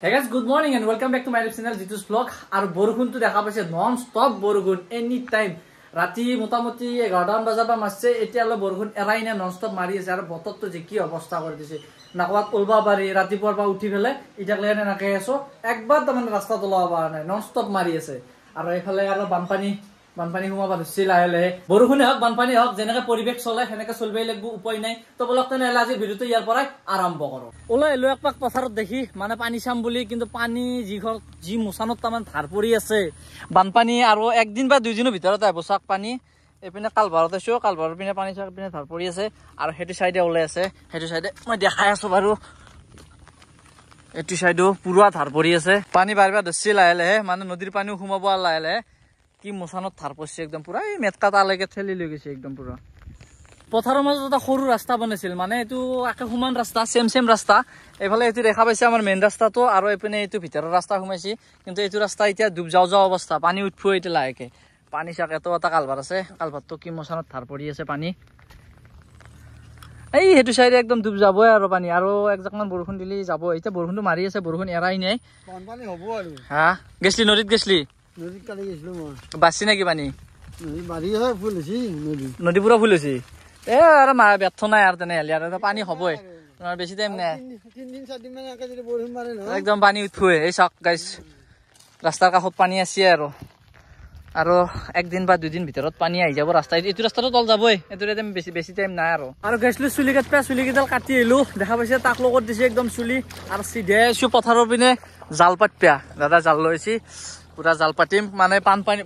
Hey guys, good morning and welcome back to my channel Jitus Vlog. Our borukun to dekha paise non-stop borukun anytime. Rati motamoti 11 bajar ba masche etia lo borukun erai na non-stop mari ase ar botor to je ki obostha kore dise. Nakwa ulba bari rati por ba uthi phele itak lene na kai aso ekbar taman rasta tola ba na non-stop mari ase. Ar ephale ar বানপানী হুমা বাদছি লাহে বৰষুণে হক বানপানী হক জেনেকে পৰিবেশ চলে হেনেকে চলবেই লাগব উপায় নাই তো বলক তেনে আজি ভিডিওটো ইয়াৰ পৰাই আৰম্ভ কৰো ওলাই এলো একপাক পথাৰত দেখি মানে পানী চাম বুলি কিন্তু পানী যি মুছানত তামান ধাৰ পৰি আছে বানপানী আৰু একদিন বা দুই দিনৰ ভিতৰত আহিব চাক পানী এপিনে কালভাৰত আছো কালভাৰৰ পিনে পানী চাক পিনে ধাৰ পৰি আছে আৰু হেতু সাইডে ওলাই আছে হেতু সাইডে মই দেখাই আছো বাৰু এটু সাইডো পুৰা ধাৰ পৰি আছে পানী বাৰবা দছি লাহে মানে নদীৰ পানীও ঘুমাব লাহে কি মোছানত ধাৰ পছে একদম পুৰা এই মেটকাটা লাগে ঠেলি লৈ গৈছে একদম পুৰা পথাৰৰ মাজত এটা সৰু ৰাস্তা বনাইছিল মানে এটো একে সমান ৰাস্তা সেম ৰাস্তা এফালে এটো দেখা পাইছে আমাৰ মেইন ৰাস্তাটো আৰু এপিনে এটো ভিতৰৰ ৰাস্তা ঘুমাইছি কিন্তু এটো ৰাস্তা এতিয়া ডুব যাও অৱস্থা পানী উঠফুই এতে লাহেকে পানী চাক এটো এটা কালভাৰ আছে কালভাৰটো কি মোছানত ধাৰ পৰি আছে পানী এই হেতু সাইডে একদম ডুব যাবই আৰু পানী আৰু একজাকমান বৰষুণ দিলি যাব এতিয়া বৰষুণটো মাৰি আছে বৰষুণ এৰাই নাই পানী হ'ব আৰু হা গেছলি নদীত গেছলি নদী কালি গেছলো মই বাসি নাকি পানী নদী মাৰি হয় ফুল হৈছে নদী পুৰা ফুল হৈছে এ আৰু মা ব্যৰ্থ নাই আৰু তেনে হেলি আৰু পানী হ'বই তোমাৰ বেছি টাইম নাই 3 4 দিন মানে যদি বৰষুণ মাৰে ন একদম পানী উঠুৱে এই চাক গাইস ৰাস্তাৰ কাষত পানী আছে আৰু একদিন বা দুদিন ভিতৰত পানী আহি যাব ৰাস্তা এইটো ৰাস্তাটো তল যাবই এটোৰে টাইম বেছি টাইম নাই আৰু গাইছলো চুলি কেইডাল কাটি আহিলো দেখা পাইছে তাক লগত দিছে একদম চুলি আৰু সিধে আছো পথাৰৰ পিনে জাল পাতপা দাদা জাল লৈছি পুৰা জাল পাতিম মানে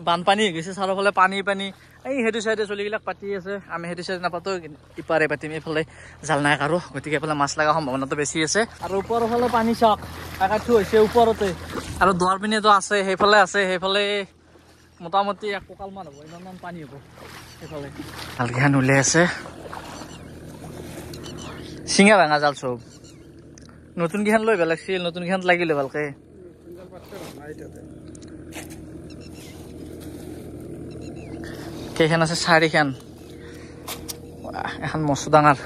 বানপানী হৈ গৈছে চাৰফালে পানী এই হেতু সাইডে চলিবিলাক পাতি আছে আমি হেতু সাইডে নাপাতো ইপাৰে পাতিম এইফালে জাল নাই কাৰো গতিকে এইফালে মাছ লগা সম্ভাৱনাটো বেছি আছে আৰু ওপৰৰ ফালে পানী চাওক কাকাঠু হৈছে ওপৰতে আৰু দুৱাৰ পিনেতো আছে সেইফালে মোটামুটি এক কঁকাল মান হ'ব ইমান পানী হ'ব সেইফালে ভালকেহান ওলাই আছে চিঙা ভাঙা জাল চব নতুন কেইখন লৈ ভাল লাগছিল নতুন কেইখন লাগিলে ভালকে কেইখন আছে 4খন এখন মস্ত ডাঙৰ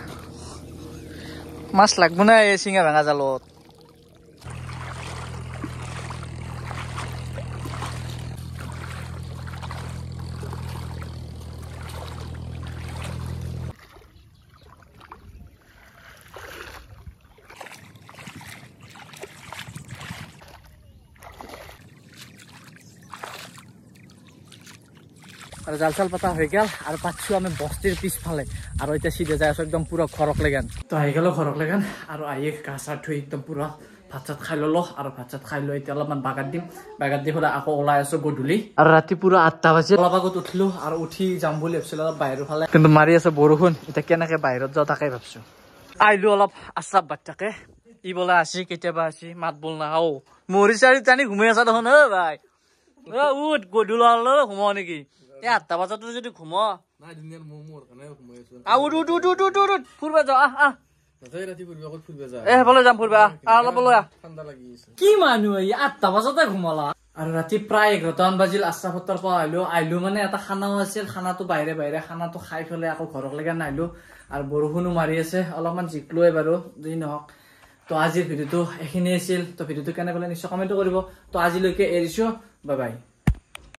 মাছ লাগব না এই চিঙা ভাঙা জালত আৰু জাল চাল পাতা হৈ গেল আৰু পাছু আমি বস্তিৰ পিছফালে আৰু এতিয়া সিধে যাই আছো একদম পুৰা ঘৰক লেগান তো আহি গেল ঘৰক লেগান আৰু আহি গা চা ধুই একদম পুৰা ভাত চাত খাই ললো আৰু ভাত চাত খাই লৈ এতিয়া অলপমান বাগাত দি পেলাই আকৌ ওলাই আছো গধূলি আৰু ৰাতি পুৰা 8টা বাজি অলপ আগত উঠিলো আৰু উঠি যাম বুলি ভাবিছিলো অলপ বাহিৰৰ ফালে কিন্তু মাৰি আছে বৰষুণ এতিয়া কেনেকে বাহিৰত যাওঁ তাকে ভাবিছো আহিলো অলপ আচাপ বাচ্চাকে ই বোলে আসি কেতিয়াবা আসি মাত বল নাখাও মৰি চাৰি টানি ঘুমাই আছা দেখোন হে ভাই উঠ গধূলি ঘুমাও নেকি 8টা বাজাতো যদি ঘুমা নাই দুনিয়াৰ মোৰ কাৰণে ঘুমাই আছো উঠ ফুৰবা যা তাতে ৰাতি ফুৰবা ক'ত ফুৰবা যা বলে যাম ফুৰবা অলপ লয়া ঠাণ্ডা লাগি আছে কি মানুহ 8টা বাজাতে ঘুমালা আৰু ৰাতি প্ৰায় 11টা বাজিল আছাফতৰ পৰা আইলো মানে এটা খানাও আছিল খানাটো বাহিৰে খানাটো খাই ফেলে আকৌ ঘৰক লগা নাইলো আৰু বৰষুণো মাৰি আছে অলপমান জিকলো বাৰু যি নহওক তো আজিৰ ভিডিওটো এখিনি আছিল তো ভিডিওটো কেনে গলে নিশ্চয় কমেন্ট কৰিব তো আজিলৈকে এৰিছো বাই বাই